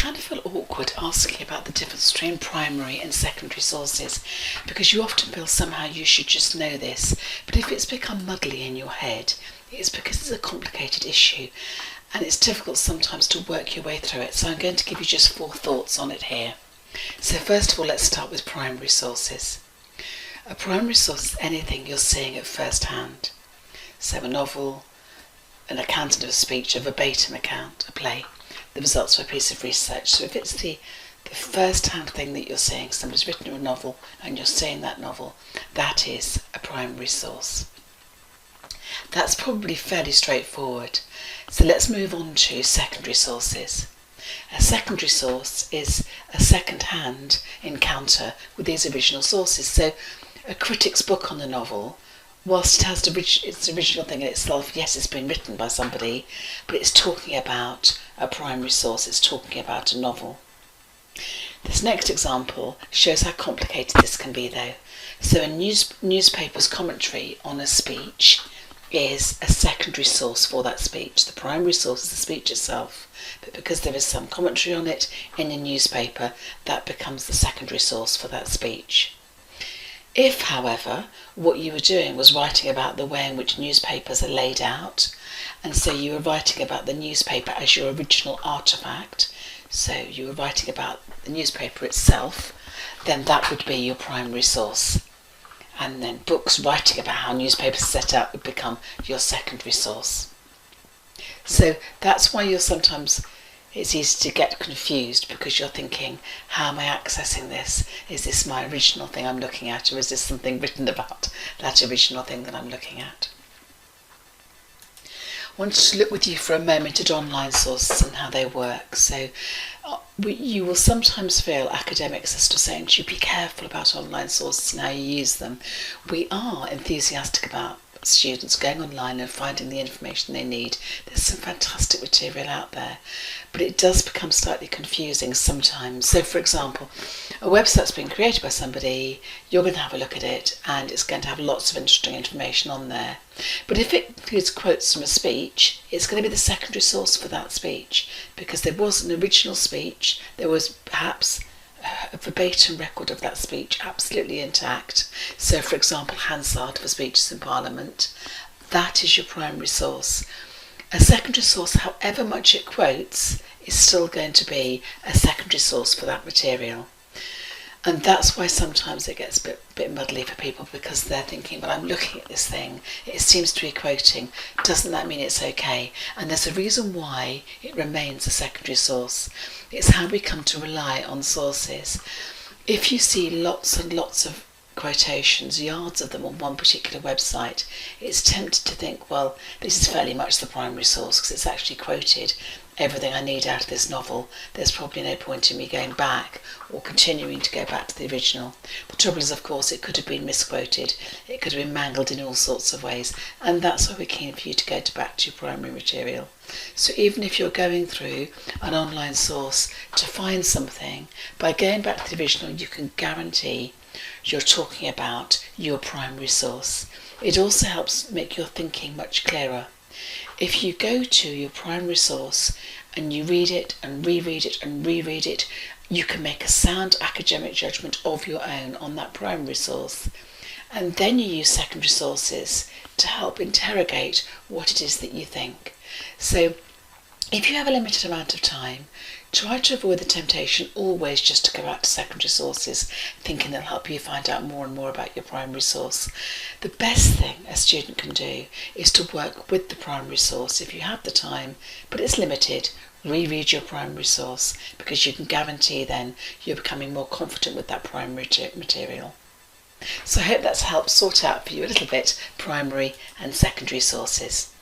kind of feel awkward asking about the difference between primary and secondary sources, because you often feel somehow you should just know this, but if it's become muddly in your head, it's because it's a complicated issue and it's difficult sometimes to work your way through it. So I'm going to give you just 4 thoughts on it here. So first of all, let's start with primary sources. A primary source is anything you're seeing at first hand. So a novel, an account of a speech, a verbatim account, a play, the results of a piece of research. So if it's the first-hand thing that you're seeing, somebody's written a novel and you're seeing that novel, that is a primary source. That's probably fairly straightforward. So let's move on to secondary sources. A secondary source is a second-hand encounter with these original sources. So a critic's book on the novel, whilst it has its original thing in itself, yes, it's been written by somebody, but it's talking about a primary source, it's talking about a novel. This next example shows how complicated this can be though. So a newspaper's commentary on a speech is a secondary source for that speech. The primary source is the speech itself, but because there is some commentary on it in a newspaper, that becomes the secondary source for that speech. If, however, what you were doing was writing about the way in which newspapers are laid out, and so you were writing about the newspaper as your original artefact, so you were writing about the newspaper itself, then that would be your primary source. And then books writing about how newspapers are set up would become your secondary source. So that's why it's easy to get confused, because you're thinking, how am I accessing this? Is this my original thing I'm looking at, or is this something written about that original thing that I'm looking at? I want to look with you for a moment at online sources and how they work. So you will sometimes feel academics are still saying to you, be careful about online sources and how you use them. We are enthusiastic about students going online and finding the information they need. There's some fantastic material out there, but it does become slightly confusing sometimes. So for example, a website's been created by somebody, you're going to have a look at it and it's going to have lots of interesting information on there. But if it includes quotes from a speech, it's going to be the secondary source for that speech, because there was an original speech, there was perhaps a verbatim record of that speech absolutely intact. So for example, Hansard for speeches in Parliament, that is your primary source. A secondary source, however much it quotes, is still going to be a secondary source for that material. And that's why sometimes it gets a bit muddly for people, because they're thinking, well, I'm looking at this thing, it seems to be quoting, doesn't that mean it's okay? And there's a reason why it remains a secondary source. It's how we come to rely on sources. If you see lots and lots of quotations, yards of them on one particular website, it's tempted to think, well, this is fairly much the primary source because it's actually quoted everything I need out of this novel. There's probably no point in me going back or continuing to go back to the original. The trouble is, of course, it could have been misquoted, it could have been mangled in all sorts of ways, and that's why we're keen for you to go back to your primary material. So even if you're going through an online source to find something, by going back to the original, you can guarantee you're talking about your primary source. It also helps make your thinking much clearer. If you go to your primary source and you read it and reread it and reread it, you can make a sound academic judgment of your own on that primary source. And then you use secondary sources to help interrogate what it is that you think. So if you have a limited amount of time, try to avoid the temptation always just to go out to secondary sources, thinking they'll help you find out more and more about your primary source. The best thing a student can do is to work with the primary source if you have the time, but it's limited. Reread your primary source, because you can guarantee then you're becoming more confident with that primary material. So I hope that's helped sort out for you a little bit primary and secondary sources.